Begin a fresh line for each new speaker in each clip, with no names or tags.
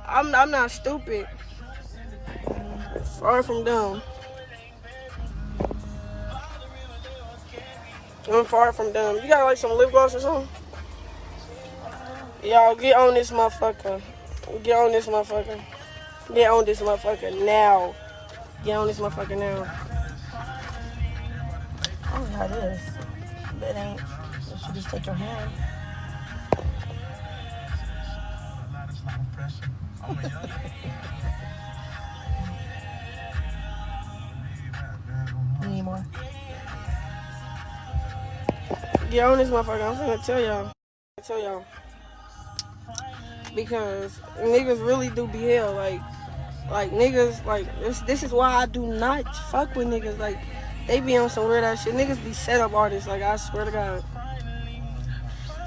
I'm not stupid. Far from dumb. I'm far from dumb. You got like some lip gloss or something? Y'all get on this motherfucker. Get on this motherfucker. Get on this motherfucker now. Get on this motherfucker now.
I don't know how it is. That ain't. You should just take your hand. You need more?
Get on this motherfucker. I'm finna tell y'all. Because niggas really do be hell. Like niggas, like this is why I do not fuck with niggas. Like they be on some weird ass shit. Niggas be set up artists. Like I swear to God.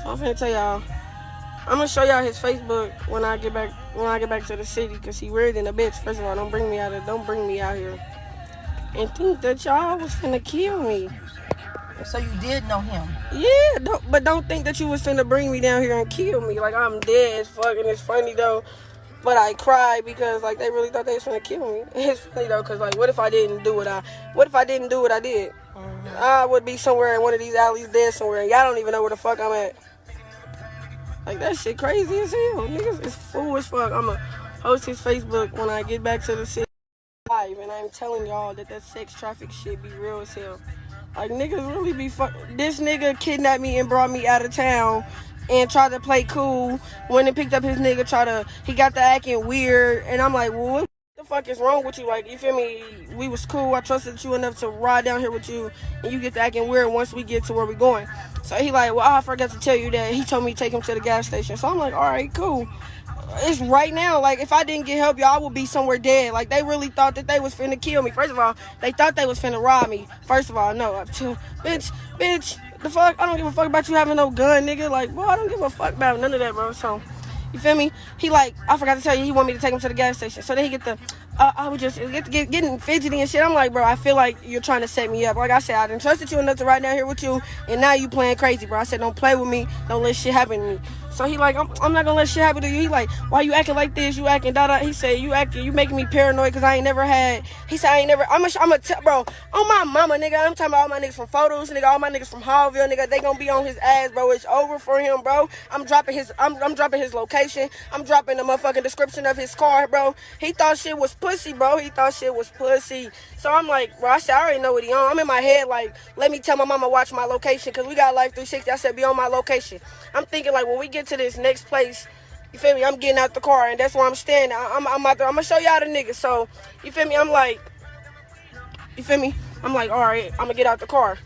So I'm finna tell y'all. I'm gonna show y'all his Facebook when I get back to the city. Cause he weird than a bitch. First of all, don't bring me out here and think that y'all was finna kill me.
So you did know him?
Yeah, don't think that you was finna bring me down here and kill me. Like I'm dead as fuck, and it's funny though. But I cried because like they really thought they was finna kill me. It's funny though, cause like what if I didn't do what I did? Mm-hmm. I would be somewhere in one of these alleys dead somewhere, and y'all don't even know where the fuck I'm at. Like that shit crazy as hell. Niggas is fool as fuck. I'ma host his Facebook when I get back to the city live, and I'm telling y'all that sex traffic shit be real as hell. Like, niggas really be this nigga kidnapped me and brought me out of town and tried to play cool. When he picked up his nigga, he got to acting weird. And I'm like, well, what the fuck is wrong with you? Like, you feel me? We was cool. I trusted you enough to ride down here with you. And you get to acting weird once we get to where we going. So he like, well, I forgot to tell you that. He told me to take him to the gas station. So I'm like, all right, cool. It's right now. Like, if I didn't get help, y'all, I would be somewhere dead. Like, they really thought that they was finna kill me. First of all, they thought they was finna rob me. First of all, no. Bitch, the fuck? I don't give a fuck about you having no gun, nigga. Like, bro, I don't give a fuck about none of that, bro. So, you feel me? He like, I forgot to tell you, he want me to take him to the gas station. So then he I would just getting fidgety and shit. I'm like, bro, I feel like you're trying to set me up. Like I said, I done trusted you enough to ride down here with you, and now you playing crazy, bro. I said, don't play with me. Don't let shit happen to me. So he like, I'm not gonna let shit happen to you. He like, why you acting like this? You acting da. He said, you making me paranoid because I ain't never had. He said, I'm gonna tell, bro, on my mama, nigga. I'm talking about all my niggas from photos, nigga. All my niggas from Hallville, nigga. They gonna be on his ass, bro. It's over for him, bro. I'm dropping his location. I'm dropping the motherfucking description of his car, bro. He thought shit was pussy, bro. So I'm like, bro, I said, I already know what he on. I'm in my head like, let me tell my mama watch my location because we got Life 360. I said, be on my location. I'm thinking like, when we get to this next place, you feel me? I'm getting out the car and that's where I'm standing. I'm out there. I'm gonna show y'all the niggas. So, you feel me? I'm like, all right, I'm gonna get out the car.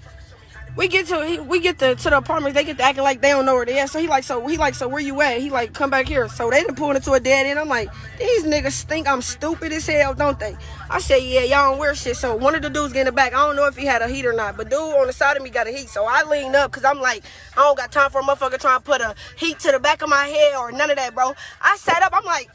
We get to the apartments. They get to acting like they don't know where they at. So he like, so where you at? He like, come back here. So they done pulled into a dead end. I'm like, these niggas think I'm stupid as hell, don't they? I say, yeah, y'all don't wear shit. So one of the dudes get in the back. I don't know if he had a heat or not, but dude on the side of me got a heat. So I leaned up because I'm like, I don't got time for a motherfucker trying to put a heat to the back of my head or none of that, bro. I sat up. I'm like,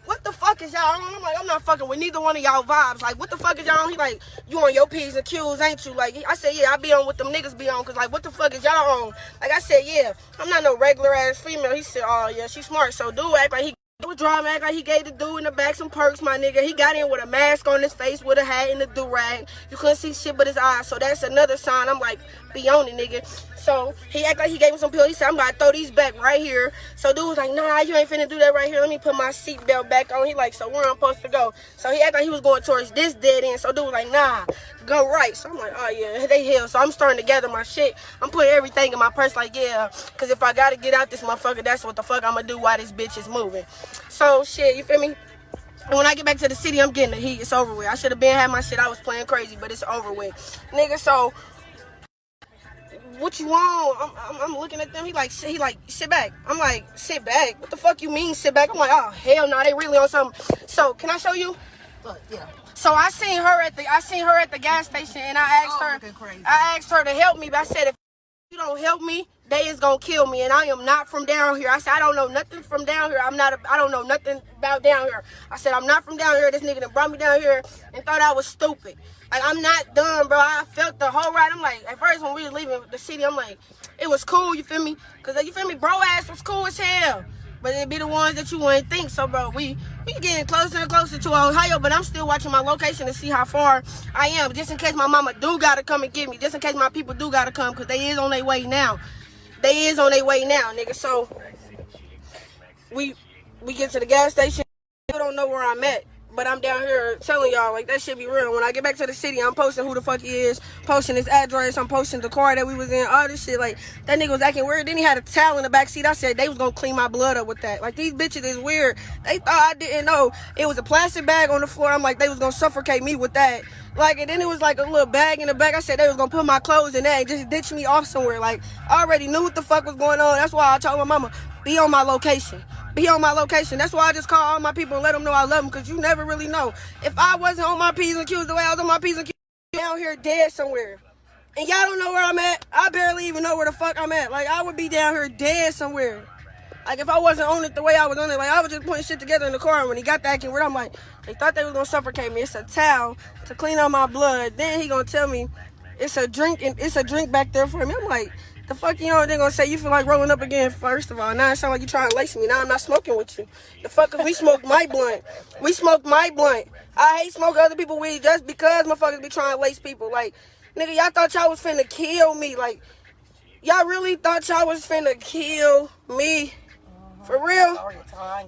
what the fuck is y'all on? I'm like, I'm not fucking with neither one of y'all vibes. Like, what the fuck is y'all on? He like, you on your P's and Q's, ain't you? Like, I said, yeah, I be on what them niggas be on. Cause like, what the fuck is y'all on? Like, I said, yeah, I'm not no regular ass female. He said, oh yeah, she's smart. So dude act like he was driving, act like he gave the dude in the back some perks, my nigga. He got in with a mask on his face with a hat and a do-rag. You couldn't see shit but his eyes. So that's another sign. I'm like, be on it, nigga. So he act like he gave him some pills. He said, I'm about to throw these back right here. So dude was like, nah, you ain't finna do that right here. Let me put my seatbelt back on. He like, so where I'm supposed to go? So he act like he was going towards this dead end. So dude was like, nah, go right. So I'm like, oh yeah, they hell. So I'm starting to gather my shit. I'm putting everything in my purse like, yeah, because if I got to get out this motherfucker, that's what the fuck I'm going to do while this bitch is moving. So shit, you feel me? And when I get back to the city, I'm getting the heat. It's over with. I should have been had my shit. I was playing crazy, but it's over with. Nigga, so what you want? I'm looking at them. He like, sit back. I'm like, sit back? What the fuck you mean, sit back? I'm like, oh, hell no, they really on something. So, can I show you?
Yeah.
So I seen her at the gas station, and I asked her to help me, but I said, if you don't help me, they is gonna kill me, and I am not from down here. I said, I don't know nothing from down here. I don't know nothing about down here. I said, I'm not from down here. This nigga done brought me down here and thought I was stupid. Like, I'm not done, bro. I felt the whole ride. I'm like, at first when we was leaving the city, I'm like, it was cool, you feel me? Cause you feel me, bro ass was cool as hell. But it be the ones that you wouldn't think. So, bro, we getting closer and closer to Ohio, but I'm still watching my location to see how far I am, just in case my mama do gotta come and get me, just in case my people do gotta come, because they is on their way now. They is on their way now, nigga. So, we get to the gas station. I don't know where I'm at, but I'm down here telling y'all, like, that shit be real. When I get back to the city, I'm posting who the fuck he is, posting his address, I'm posting the car that we was in, all this shit. Like, that nigga was acting weird. Then he had a towel in the back seat. I said they was gonna clean my blood up with that. Like, these bitches is weird. They thought I didn't know it was a plastic bag on the floor. I'm like, they was gonna suffocate me with that. Like, and then it was like a little bag in the back. I said they was gonna put my clothes in that and just ditch me off somewhere. Like, I already knew what the fuck was going on. That's why I told my mama, be on my location. Be on my location. That's why I just call all my people and let them know I love them, because you never really know. If I wasn't on my P's and Q's the way I was on my P's and Q's, down here dead somewhere. And y'all don't know where I'm at. I barely even know where the fuck I'm at. Like, I would be down here dead somewhere. Like, if I wasn't on it the way I was on it, like, I was just putting shit together in the car, and when he got that acting weird, I'm like, they thought they was gonna suffocate me. It's a towel to clean out my blood. Then he gonna tell me it's a drink, and it's a drink back there for me. I'm like, the fuck, you know, they're gonna say you feel like rolling up again, first of all. Now it sound like you trying to lace me. Now I'm not smoking with you. The fuck, cause we smoke my blunt. We smoke my blunt. I hate smoking other people weed just because motherfuckers be trying to lace people. Like, nigga, y'all thought y'all was finna kill me. Like, y'all really thought y'all was finna kill me? For real?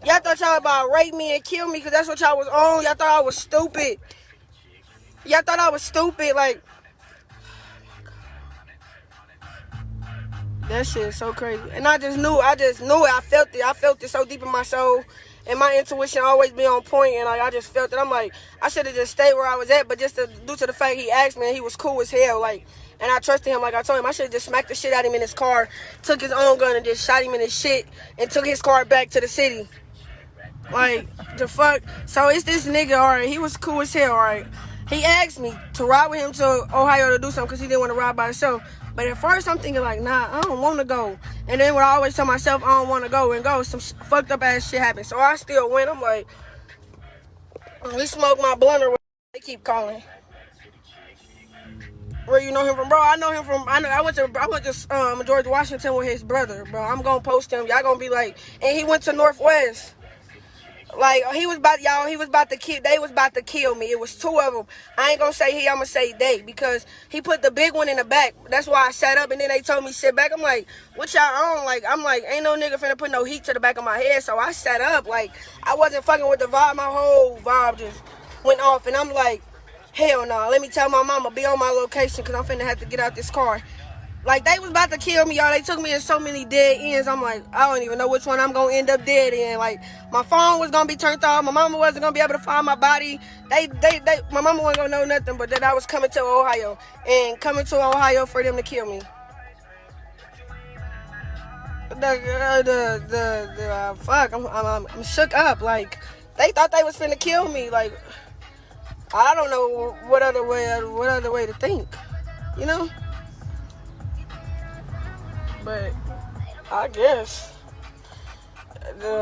Y'all thought y'all about rape me and kill me because that's what y'all was on? Y'all thought I was stupid. Y'all thought I was stupid. Like, that shit is so crazy. And I just knew it. I felt it. I felt it so deep in my soul. And my intuition always be on point. And like, I just felt it. I'm like, I should have just stayed where I was at. But just due to the fact he asked me, and he was cool as hell. Like, and I trusted him. Like I told him, I should have just smacked the shit out of him in his car. Took his own gun and just shot him in his shit. And took his car back to the city. Like, the fuck. So it's this nigga, alright. He was cool as hell, alright. He asked me to ride with him to Ohio to do something because he didn't want to ride by himself. But at first, I'm thinking like, nah, I don't want to go. And then when I always tell myself I don't want to go, some fucked up ass shit happened. So I still went. I'm like, we smoked my blunt or whatever. They keep calling. Where you know him from, bro? I know him from. I went to George Washington with his brother, bro. I'm gonna post him. Y'all gonna be like, and he went to Northwest. Like, they was about to kill me. It was two of them. I ain't gonna say he, I'm gonna say they, because he put the big one in the back. That's why I sat up, and then they told me sit back. I'm like, what y'all on? Like, I'm like, ain't no nigga finna put no heat to the back of my head. So I sat up. Like, I wasn't fucking with the vibe. My whole vibe just went off, and I'm like, hell no. Let me tell my mama, be on my location, because I'm finna have to get out this car. Like, they was about to kill me, y'all. They took me in so many dead ends. I'm like, I don't even know which one I'm going to end up dead in. Like, my phone was going to be turned off. My mama wasn't going to be able to find my body. My mama wasn't going to know nothing but that I was coming to Ohio. And coming to Ohio for them to kill me. Fuck, I'm shook up. Like, they thought they was finna kill me. Like, I don't know what other way to think, you know? But I guess I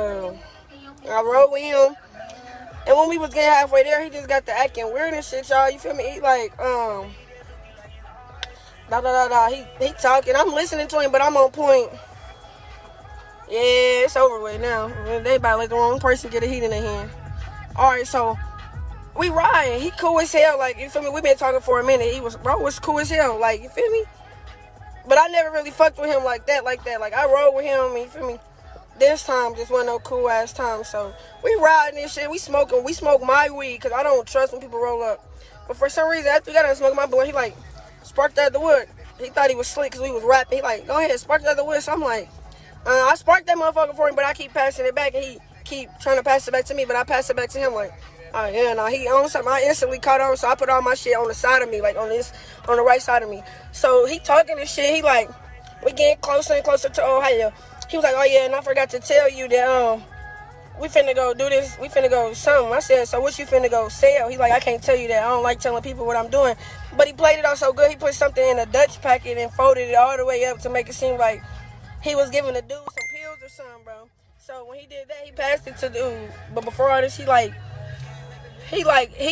rode with him, and when we was getting halfway there, he just got to acting weird and shit, y'all. You feel me? He like He talking. I'm listening to him, but I'm on point. Yeah, it's over with now. They about to let the wrong person get a heat in their hand. All right, so we riding. He cool as hell. Like, you feel me? We been talking for a minute. Bro was cool as hell. Like, you feel me? But I never really fucked with him like that. Like, I rode with him, you feel me? This time just wasn't no cool ass time. So we riding and shit. We smoke my weed, because I don't trust when people roll up. But for some reason, after we got done smoking my blunt, he like sparked out the wood. He thought he was slick because we was rapping. He like, go ahead, spark out the wood. So I'm like, I sparked that motherfucker for him, but I keep passing it back, and he keep trying to pass it back to me, but I pass it back to him like, he on something. I instantly caught on, so I put all my shit on the side of me, like on the right side of me. So he talking and shit. He like, we getting closer and closer to Ohio. He was like, oh yeah, and I forgot to tell you that we finna go do this. We finna go something. I said, so what you finna go sell? He like, I can't tell you that. I don't like telling people what I'm doing. But he played it out so good. He put something in a Dutch packet and folded it all the way up to make it seem like he was giving the dude some pills or something, bro. So when he did that, he passed it to dude. But before all this, he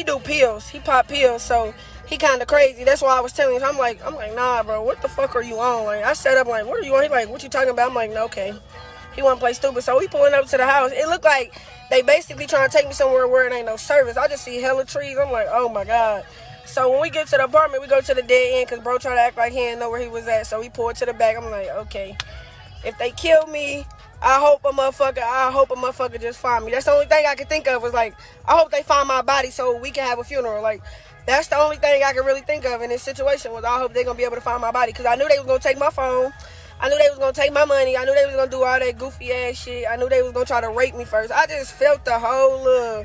do pills. He pop pills, so he kind of crazy. That's why I was telling him. I'm like, nah, bro, what the fuck are you on? Like, I set up like, what are you on? He like, what you talking about? I'm like, no, okay. He want to play stupid. So we pulling up to the house. It looked like they basically trying to take me somewhere where it ain't no service. I just see hella trees. I'm like, oh my God. So when we get to the apartment, we go to the dead end because bro tried to act like he didn't know where he was at. So we pulled to the back. I'm like, okay, if they kill me, I hope a motherfucker just find me. That's the only thing I can think of was like, I hope they find my body so we can have a funeral. Like, that's the only thing I can really think of in this situation was I hope they're going to be able to find my body. Because I knew they was going to take my phone. I knew they was going to take my money. I knew they was going to do all that goofy ass shit. I knew they was going to try to rape me first. I just felt the whole,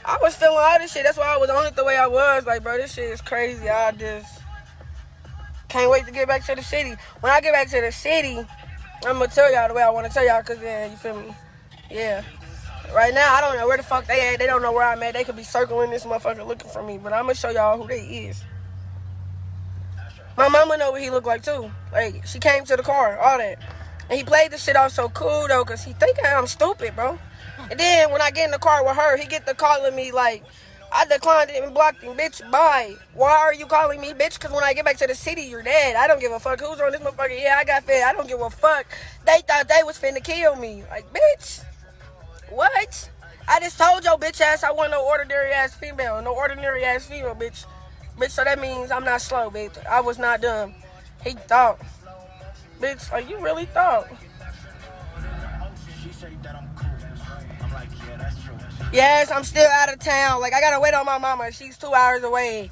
I was feeling all this shit. That's why I was on it the way I was. Like, bro, this shit is crazy. I just can't wait to get back to the city. When I get back to the city, I'm going to tell y'all the way I want to tell y'all because then, you feel me? Yeah. Right now, I don't know where the fuck they at. They don't know where I'm at. They could be circling this motherfucker looking for me. But I'm going to show y'all who they is. My mama know what he look like, too. Like, she came to the car, all that. And he played the shit off so cool, though, because he thinking I'm stupid, bro. And then when I get in the car with her, he get to calling me like, I declined it and blocked him, bitch, bye. Why are you calling me, bitch? Because when I get back to the city, you're dead. I don't give a fuck who's on this motherfucker. Yeah, I got fed. I don't give a fuck. They thought they was finna kill me. Like, bitch, what? I just told your bitch ass I want no ordinary ass female. No ordinary ass female, bitch. Bitch, so that means I'm not slow, bitch. I was not dumb. He thought. Bitch, like, you really thought. Yes, I'm still out of town. Like, I gotta wait on my mama. She's 2 hours away.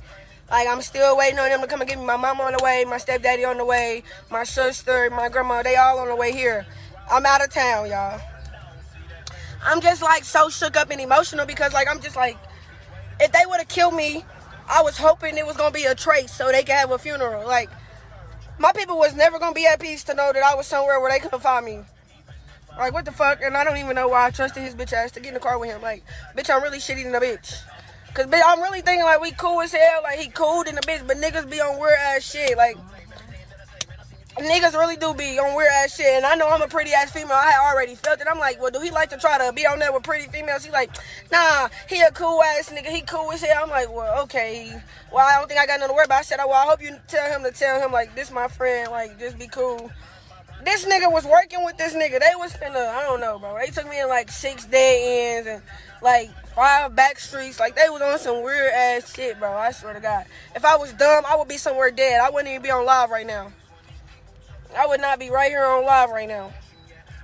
Like, I'm still waiting on them to come and get me. My mama on the way, my stepdaddy on the way, my sister, my grandma, they all on the way here. I'm out of town, y'all. I'm just, like, so shook up and emotional because, like, I'm just, like, if they would have killed me, I was hoping it was gonna be a trace so they could have a funeral. Like, my people was never gonna be at peace to know that I was somewhere where they couldn't find me. Like, what the fuck? And I don't even know why I trusted his bitch ass to get in the car with him. Like, bitch, I'm really shitty than a bitch. Because, bitch, I'm really thinking, like, we cool as hell. Like, he cool than a bitch. But niggas be on weird-ass shit. Like, niggas really do be on weird-ass shit. And I know I'm a pretty-ass female. I had already felt it. I'm like, well, do he like to try to be on there with pretty females? He like, nah, he a cool-ass nigga. He cool as hell. I'm like, well, okay. Well, I don't think I got nothing to worry about. I said, well, I hope you tell him, like, this my friend. Like, just be cool. This nigga was working with this nigga. They was finna, I don't know, bro. They took me in like 6 dead ends and like 5 back streets. Like, they was on some weird ass shit, bro. I swear to God. If I was dumb, I would be somewhere dead. I wouldn't even be on live right now. I would not be right here on live right now.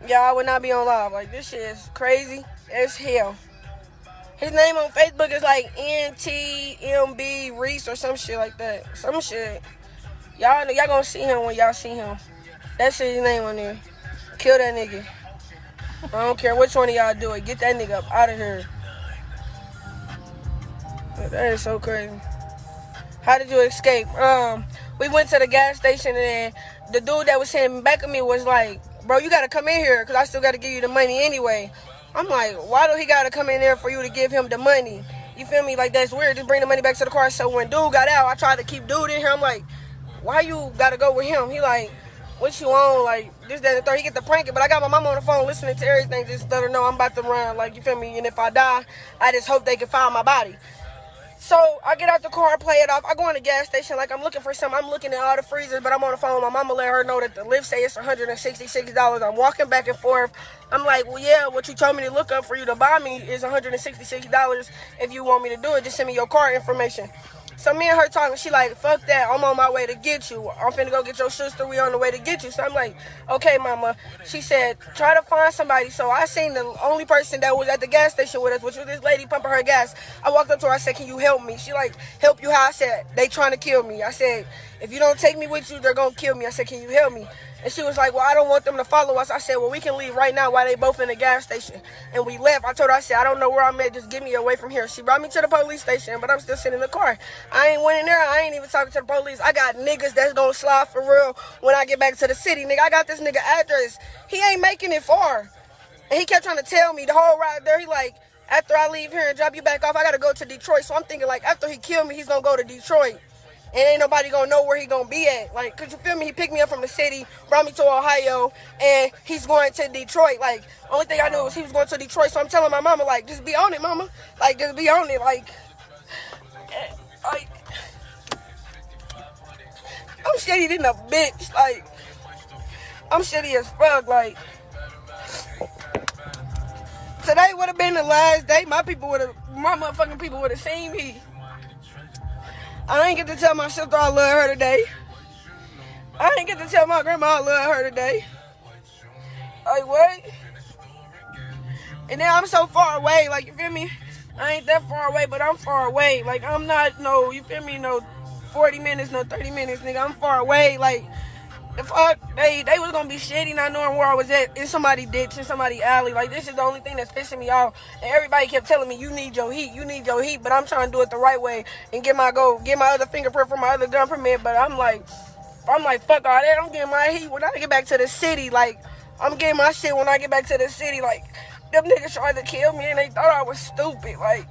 Yeah, I would not be on live. Like, this shit is crazy as hell. His name on Facebook is like NTMB Reese or some shit like that. Some shit. Y'all gonna see him when y'all see him. That's his name on there. Kill that nigga. I don't care which one of y'all do it. Get that nigga up out of here. That is so crazy. How did you escape? We went to the gas station and the dude that was sitting back of me was like, bro, you gotta come in here because I still gotta give you the money anyway. I'm like, why do he gotta come in there for you to give him the money? You feel me? Like, that's weird. Just bring the money back to the car. So when dude got out, I tried to keep dude in here. I'm like, why you gotta go with him? He like, what you on? Like, this, that, and the third. He get the pranking, but I got my mama on the phone listening to everything. Just let her know I'm about to run. Like, you feel me? And if I die, I just hope they can find my body. So I get out the car, play it off. I go in the gas station like I'm looking for something. I'm looking at all the freezers, but I'm on the phone. My mama let her know that the lift say it's $166. I'm walking back and forth. I'm like, well, yeah, what you told me to look up for you to buy me is $166. If you want me to do it, just send me your car information. So me and her talking, she like, fuck that, I'm on my way to get you. I'm finna go get your sister, we on the way to get you. So I'm like, okay, mama. She said, try to find somebody. So I seen the only person that was at the gas station with us, which was this lady pumping her gas. I walked up to her, I said, can you help me? She like, help you how? I said, they trying to kill me. I said, if you don't take me with you, they're gonna kill me. I said, can you help me? And she was like, well, I don't want them to follow us. I said, well, we can leave right now while they both in the gas station. And we left. I told her, I said, I don't know where I'm at. Just get me away from here. She brought me to the police station, but I'm still sitting in the car. I ain't went in there. I ain't even talking to the police. I got niggas that's going to slide for real when I get back to the city. Nigga, I got this nigga address. He ain't making it far. And he kept trying to tell me the whole ride there. He like, after I leave here and drop you back off, I got to go to Detroit. So I'm thinking, like, after he killed me, he's going to go to Detroit. And ain't nobody gonna know where he gonna be at. Like, cause you feel me? He picked me up from the city, brought me to Ohio, and he's going to Detroit. Like, only thing I knew was he was going to Detroit. So I'm telling my mama, like, just be on it, mama. Like, just be on it. Like I'm shitty than a bitch. Like, I'm shitty as fuck. Like, today would have been the last day. My motherfucking people would have seen me. I ain't get to tell my sister I love her today. I ain't get to tell my grandma I love her today. Like, what? And then I'm so far away, like, you feel me? I ain't that far away, but I'm far away. Like, I'm not, no, you feel me, no 40 minutes, no 30 minutes, nigga. I'm far away. Like, the fuck, they was gonna be shitty not knowing where I was at in somebody's ditch, in somebody's alley. Like, this is the only thing that's pissing me off. And everybody kept telling me, you need your heat, but I'm trying to do it the right way and get my other fingerprint from my other gun permit. But I'm like, fuck all that. I'm getting my heat when I get back to the city. Like, I'm getting my shit when I get back to the city. Like, them niggas tried to kill me and they thought I was stupid. Like,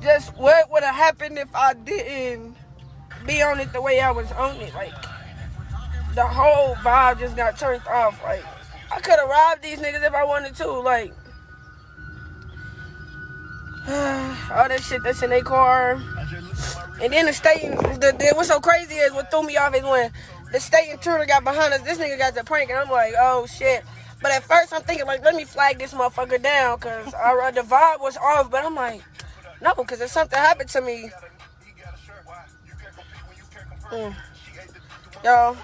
just what would have happened if I didn't be on it the way I was on it? Like, the whole vibe just got turned off. Like, I could have robbed these niggas if I wanted to. Like, all that shit that's in their car. And then the state, what's so crazy is what threw me off is when the state intruder got behind us. This nigga got the prank, and I'm like, oh shit. But at first I'm thinking, like, let me flag this motherfucker down, because the vibe was off. But I'm like, no, because if something happened to me. Y'all.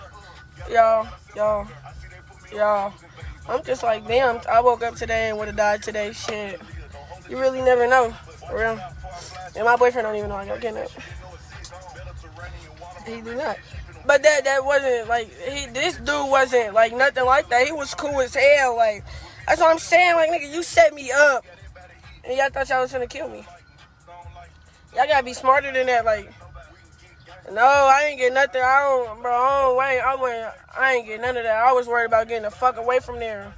I'm just like, damn, I woke up today and would have died today. Shit. You really never know. For real. And my boyfriend don't even know I got kidnapped. He do not. But that wasn't, like, this dude wasn't, like, nothing like that. He was cool as hell. Like, that's what I'm saying. Like, nigga, you set me up. And y'all thought y'all was gonna kill me. Y'all gotta be smarter than that. Like, no, I ain't get nothing. I ain't get none of that. I was worried about getting the fuck away from there.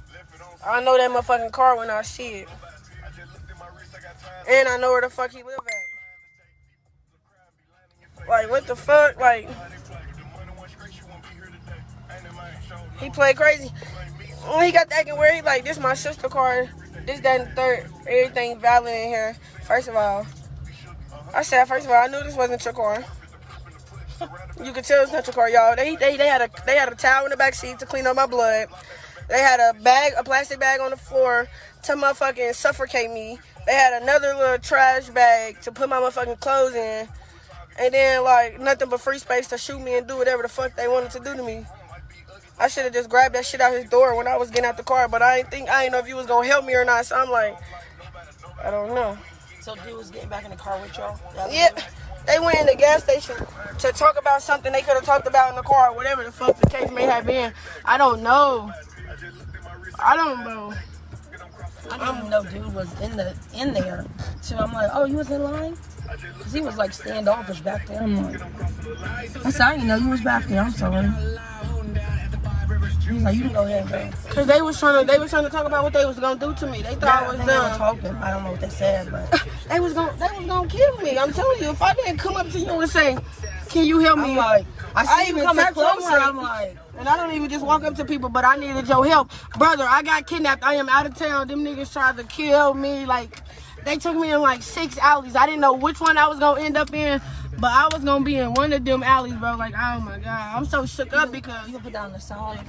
I know that motherfucking car when I see it. And I know where the fuck he live at. Like, what the fuck? Like, he played crazy. When he got acting weird, he like, this my sister car. This, that, and the third. Everything valid in here. First of all, I knew this wasn't your car. You could tell it's not your car, y'all. They had a towel in the back seat to clean up my blood. They had a plastic bag on the floor to motherfucking suffocate me. They had another little trash bag to put my motherfucking clothes in. And then, like, nothing but free space to shoot me and do whatever the fuck they wanted to do to me. I should have just grabbed that shit out his door when I was getting out the car, but I didn't know if you was gonna help me or not. So I'm like, I don't know.
So dude was getting back in the car with y'all?
Yeah. They went in the gas station to talk about something they could have talked about in the car, whatever the fuck the case may have been. I don't know. I didn't even know dude was in there. So I'm like, oh, you was in line? Because he was like standoffish back there. I'm like, I said, I didn't know you was back there. I'm sorry. He's like, you can go ahead, bro. Because they was trying to talk about what they was going to do to me. They thought I was done. Talking. I don't know what they said, but they was gonna kill me. I'm telling you, if I didn't come up to you and say, can you help me? I'm like, I even come closer. I'm like, and I don't even just walk up to people, but I needed your help. Brother, I got kidnapped. I am out of town. Them niggas tried to kill me. Like, they took me in like 6 alleys. I didn't know which one I was going to end up in, but I was going to be in one of them alleys, bro. Like, oh my God. I'm so shook up because you can put down the sound.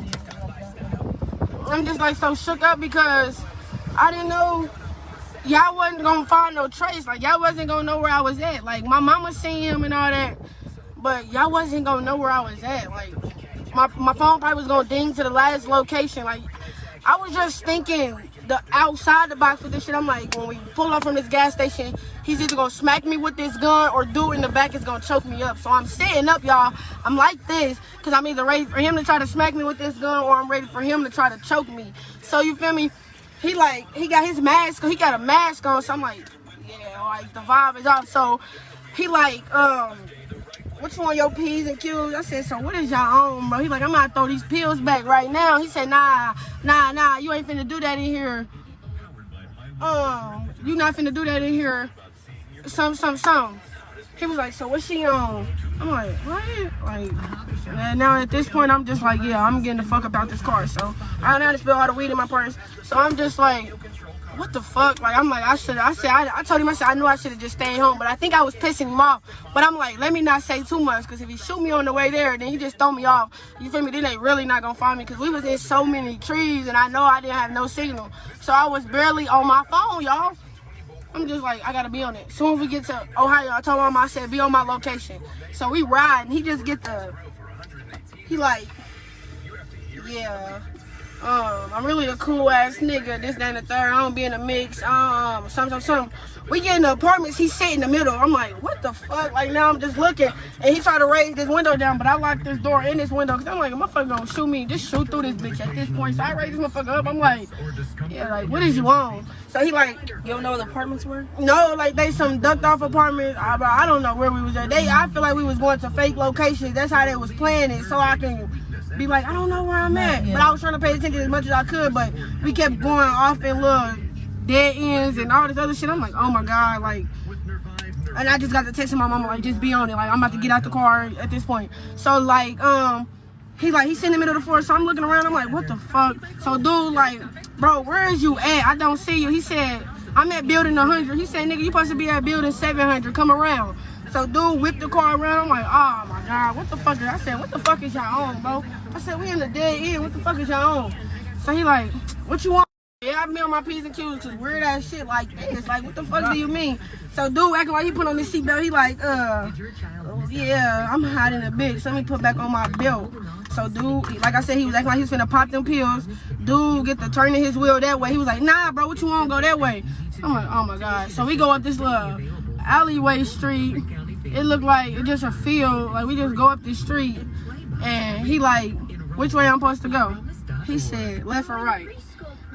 I'm just like so shook up because I didn't know y'all wasn't going to find no trace. Like, y'all wasn't going to know where I was at. Like, my mama seen him and all that, but y'all wasn't going to know where I was at. Like, my phone probably was going to ding to the last location. Like, I was just thinking the outside the box with this shit. I'm like, when we pull up from this gas station, he's either gonna smack me with this gun or do it in the back is gonna choke me up. So I'm sitting up, y'all. I'm like this because I'm either ready for him to try to smack me with this gun or I'm ready for him to try to choke me. So you feel me? He got his mask, he got a mask on. So I'm like, yeah, like the vibe is off. So he like, which one of your P's and Q's? I said, so what is y'all on, bro? He like, I'm gonna throw these pills back right now. He said, nah, you ain't finna do that in here. You not finna do that in here. Some. He was like, so what's she on? I'm like, what? Like, and now at this point, I'm just like, yeah, I'm getting the fuck up out this car. So I know to spill all the weed in my purse. So I'm just like, what the fuck? Like, I'm like, I told him, I said, I knew I should have just stayed home, but I think I was pissing him off. But I'm like, let me not say too much, because if he shoot me on the way there, then he just throw me off. You feel me? Then they really not gonna find me, because we was in so many trees, and I know I didn't have no signal. So I was barely on my phone, y'all. I'm just like, I gotta be on it. Soon as we get to Ohio, I told Mama, I said, be on my location. So we ride, and he just get he like, yeah. I'm really a cool ass nigga, this, that, and the third. I don't be in a mix. Something. We get in the apartments, he sit in the middle. I'm like, what the fuck? Like, now I'm just looking, and he tried to raise this window down, but I locked this door in this window, because I'm like, a motherfucker gonna shoot me, just shoot through this bitch at this point. So I raised this motherfucker up. I'm like, yeah, like, what is you on? So he like,
you don't know where the apartments were?
No, like, they some ducked off apartments. I don't know where we was at. I feel like we was going to fake locations. That's how they was playing it, so I can be like, I don't know where I'm at. Yeah. But I was trying to pay attention as much as I could, but we kept going off in little dead ends and all this other shit. I'm like, oh my God, like, and I just got to text my mama, like, just be on it. Like, I'm about to get out the car at this point. So, like, he's in the middle of the forest, so I'm looking around, I'm like, what the fuck? So, dude, like, bro, where is you at? I don't see you. He said, I'm at building 100. He said, nigga, you supposed to be at building 700. Come around. So, dude whipped the car around. I'm like, oh my God, what the fuck? I said, what the fuck is y'all on, bro? I said, we in the dead end. What the fuck is y'all on? So he like, what you want? Yeah, I be on my P's and Q's, because weird ass shit like this. Like, what the fuck do you mean? So dude acting like he put on his seatbelt. He like, yeah, I'm hot in a bitch. So let me put back on my belt. So dude, like I said, he was acting like he was finna pop them pills. Dude get to turning his wheel that way. He was like, nah, bro, what you want? Go that way. So I'm like, oh my God. So we go up this little alleyway street. It looked like it's just a field. Like, we just go up this street. And he like, which way I'm supposed to go? He said, left or right?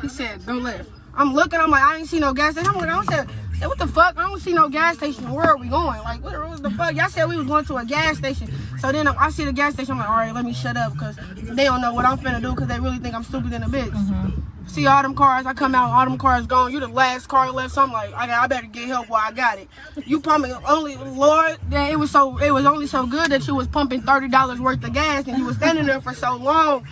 He said, go left. I'm looking, I'm like, I ain't see no gas station. I'm looking, I said, what the fuck? I don't see no gas station. Where are we going? Like, what the fuck? Y'all said we was going to a gas station. So then I see the gas station. I'm like, all right, let me shut up, because they don't know what I'm finna do, because they really think I'm stupid than a bitch. Mm-hmm. See all them cars, I come out, all them cars gone. You the last car left, so I'm like, I better get help while I got it. You pumping only, Lord, that it was only so good that you was pumping $30 worth of gas, and you was standing there for so long.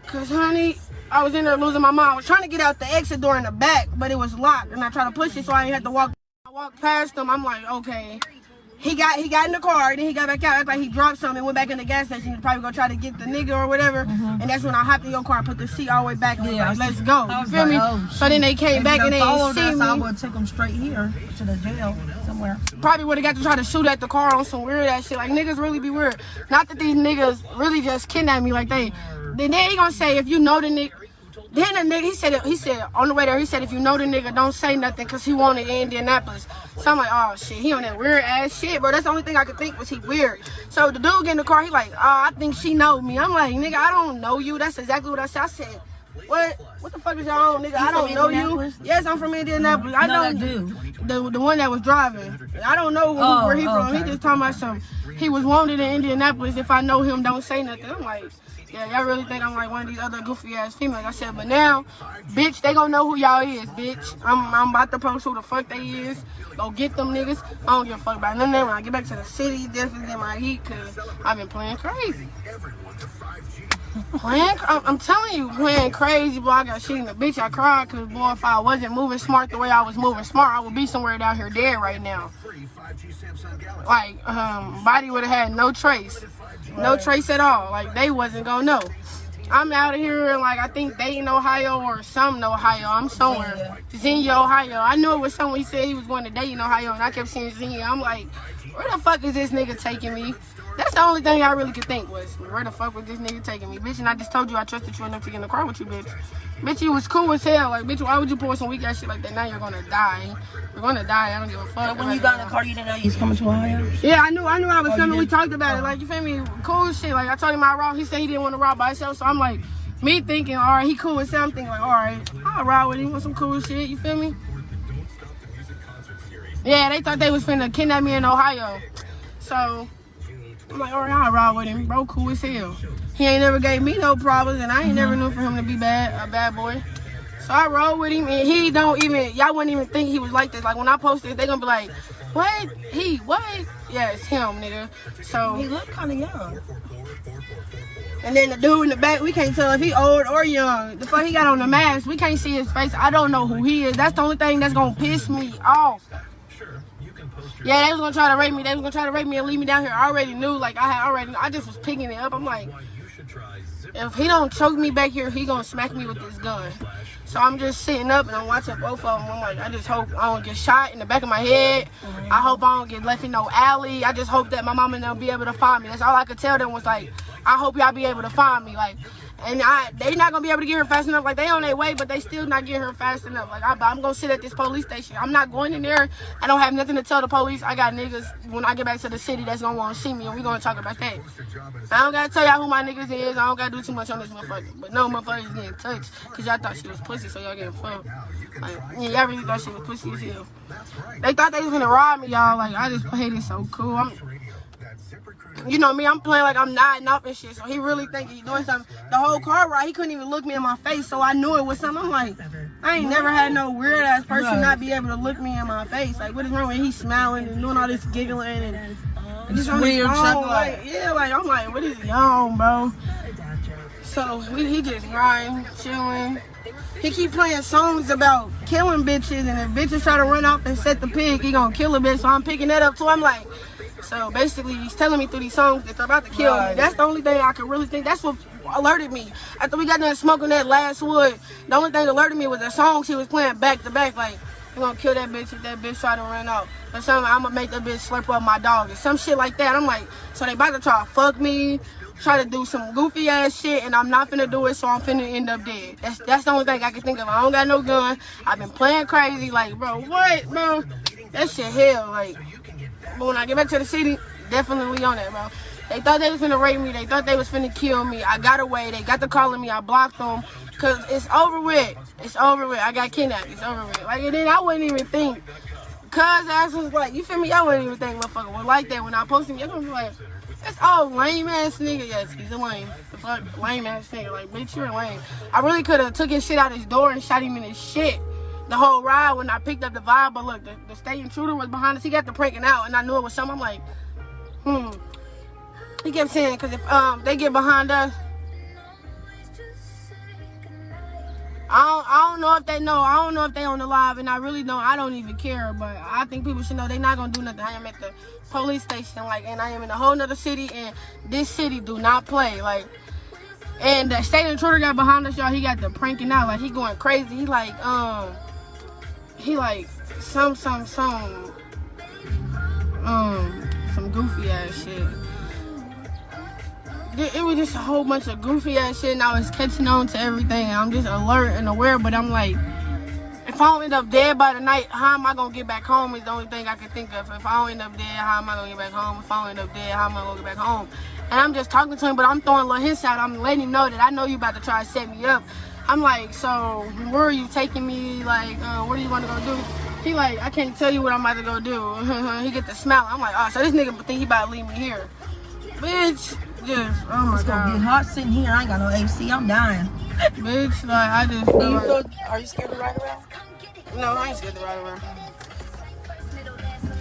Cause honey, I was in there losing my mind. I was trying to get out the exit door in the back, but it was locked, and I tried to push it, so I didn't have to walk. I walked past him. I'm like, okay. He got in the car, then he got back out, acted like he dropped something, and went back in the gas station to probably go try to get the nigga or whatever. Mm-hmm. And that's when I hopped in your car, put the seat all the way back, and like, let's go. You feel me? Oh, so then they came back and they didn't see me.
I would take them straight here to the jail somewhere.
Probably would have got to try to shoot at the car on some weird ass shit. Like, niggas really be weird. Not that these niggas really just kidnap me like they. Then he gonna say, if you know the nigga. Then the nigga, he said on the way there, he said, if you know the nigga, don't say nothing, because he wanted Indianapolis. So I'm like, oh shit, he on that weird ass shit, bro. That's the only thing I could think was he weird. So the dude get in the car, he like, oh, I think she know me. I'm like, nigga, I don't know you. That's exactly what I said. I said, what the fuck is y'all on, nigga? I don't know you. Yes, I'm from Indianapolis. I know the one that was driving. I don't know where he from. He just talking about something. He was wanted in Indianapolis. If I know him, don't say nothing. I'm like, yeah, y'all really think I'm like one of these other goofy ass females. I said, but now, bitch, they gonna know who y'all is, bitch. I'm about to post who the fuck they is. Go get them niggas. I don't give a fuck about none of them. When I get back to the city, definitely get my heat, because I've been playing crazy. I'm telling you, playing crazy, boy. I got shit in the bitch. I cried, because, boy, if I wasn't moving smart the way I was moving smart, I would be somewhere down here dead right now. Like, body would have had no trace. No trace at all. Like, they wasn't gonna know. I'm out of here in, like, I think Dayton, Ohio, or some Ohio. I'm somewhere. Xenia, Ohio. I knew it was someone. He said he was going to Dayton, Ohio, and I kept seeing Xenia. I'm like, where the fuck is this nigga taking me? That's the only thing I really could think was, where the fuck was this nigga taking me? Bitch, and I just told you I trusted you enough to get in the car with you, bitch. Bitch, you was cool as hell. Like, bitch, why would you pull some weak ass shit like that? Now you're gonna die. You're gonna die. I don't give a fuck.
So when you got in the car, you didn't know you was coming to Ohio?
Yeah, I knew I was coming. We talked about it. Like, you feel me? Cool shit. Like, I told him I robbed. He said he didn't want to rob by himself. So I'm like, me thinking, all right, he cool as hell. I'm thinking, like, all right, I'll ride with him with some cool shit. You feel me? Yeah, they thought they was finna kidnap me in Ohio. So I'm like, all right, I'll ride with him. Bro, cool as hell. He ain't never gave me no problems, and I ain't never knew for him to be a bad boy. So I rode with him, and he don't even, y'all wouldn't even think he was like this. Like, when I post it, they gonna be like, what? What? Yeah, it's him, nigga. So
he looked kind of young.
And then the dude in the back, we can't tell if he old or young. The fuck he got on the mask, we can't see his face. I don't know who he is. That's the only thing that's gonna piss me off. Yeah, they was gonna try to rape me. They was gonna try to rape me and leave me down here. I already knew, like I just was picking it up. I'm like, if he don't choke me back here, he gonna smack me with this gun. So I'm just sitting up and I'm watching both of them. I'm like, I just hope I don't get shot in the back of my head. I hope I don't get left in no alley. I just hope that my mom and them be able to find me. That's all I could tell them was like, I hope y'all be able to find me. Like, and they not gonna be able to get her fast enough. Like, they on their way, but they still not getting her fast enough. Like, I'm gonna sit at this police station. I'm not going in there. I don't have nothing to tell the police. I got niggas when I get back to the city that's gonna want to see me, and we gonna talk about that. I don't gotta tell y'all who my niggas is. I don't gotta do too much on this motherfucker. But no motherfuckers getting touched because y'all thought she was pussy, so y'all getting fucked. Like, yeah, y'all really thought she was pussy as hell. They thought they was gonna rob me, y'all. Like, I just played it so cool. You know me, I'm playing like I'm nodding off and shit, so he really think he's doing something. The whole car ride, he couldn't even look me in my face, so I knew it was something. I'm like, I ain't never had no weird-ass person not be able to look me in my face. Like, what is wrong with him? He's smiling and doing all this giggling and just weird chuckling. Like, yeah, like, I'm like, what is he on, bro? So, he just riding, chilling. He keep playing songs about killing bitches, and if bitches try to run off and set the pig, he gonna kill a bitch, so I'm picking that up, too. I'm like, so basically, he's telling me through these songs that they're about to kill me. That's the only thing I can really think. That's what alerted me. After we got done smoking that last wood, the only thing that alerted me was the songs he was playing back to back. Like, we're gonna kill that bitch if that bitch try to run out. Or something, I'm gonna make that bitch slurp up my dog. Or some shit like that. I'm like, so they about to try to fuck me, try to do some goofy ass shit, and I'm not finna do it, so I'm finna end up dead. That's the only thing I can think of. I don't got no gun. I've been playing crazy. Like, bro, what, bro? That shit hell, like. But when I get back to the city, definitely on that, bro. They thought they was finna rape me. They thought they was finna kill me. I got away. They got to calling me. I blocked them. Because it's over with. It's over with. I got kidnapped. It's over with. Like, and then I wouldn't even think. Cuz ass was like, you feel me? I wouldn't even think motherfucker was like that when I posted him. You're going to be like, that's all lame ass nigga. Yes, he's a lame. The fuck, lame ass nigga. Like, bitch, you're lame. I really could have took his shit out his door and shot him in his shit. The whole ride when I picked up the vibe, but look, the state intruder was behind us. He got the pranking out, and I knew it was something. I'm like, He kept saying, because if they get behind us, I don't know if they know. I don't know if they on the live, and I really don't. I don't even care, but I think people should know they not going to do nothing. I am at the police station, like, and I am in a whole nother city, and this city do not play, like. And the state intruder got behind us, y'all. He got the pranking out, like, he going crazy. He like some goofy ass shit. It was just a whole bunch of goofy ass shit, and I was catching on to everything. I'm just alert and aware, but I'm like, if I don't end up dead by the night, how am I gonna get back home is the only thing I can think of. If I don't end up dead, how am I gonna get back home? If I don't end up dead, how am I gonna get back home? And I'm just talking to him, but I'm throwing little hints out. I'm letting him know that I know you about to try to set me up. I'm like, so where are you taking me? Like, what do you want to go do? He like, I can't tell you what I'm about to go do. He get the smile. I'm like, oh, so this nigga think he about to leave me here. Bitch, just, oh my God.
It's gonna get hot sitting here. I ain't got no AC. I'm dying.
Bitch, like, I just feel like...
Are you scared to ride around?
No, I ain't scared to ride around.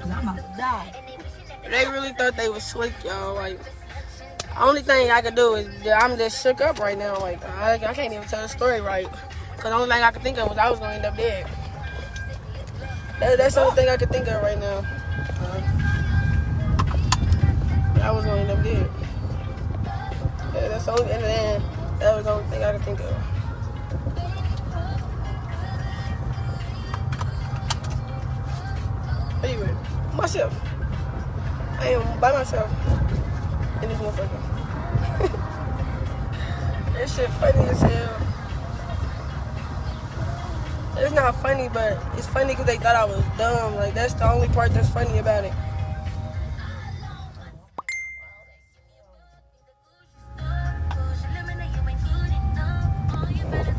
I'm about to die.
They really thought they was slick, y'all. Like, the only thing I could do is I'm just shook up right now. Like, I can't even tell the story right. Because the only thing I could think of was I was going to end up dead. That's the only thing I could think of right now. I was going to end up dead. Yeah, that's the only, and then that was the only thing I could think of. Anyway, myself. I am by myself in this motherfucker. That shit funny as hell. It's not funny, but it's funny because they thought I was dumb. Like, that's the only part that's funny about it.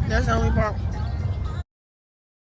That's the only part.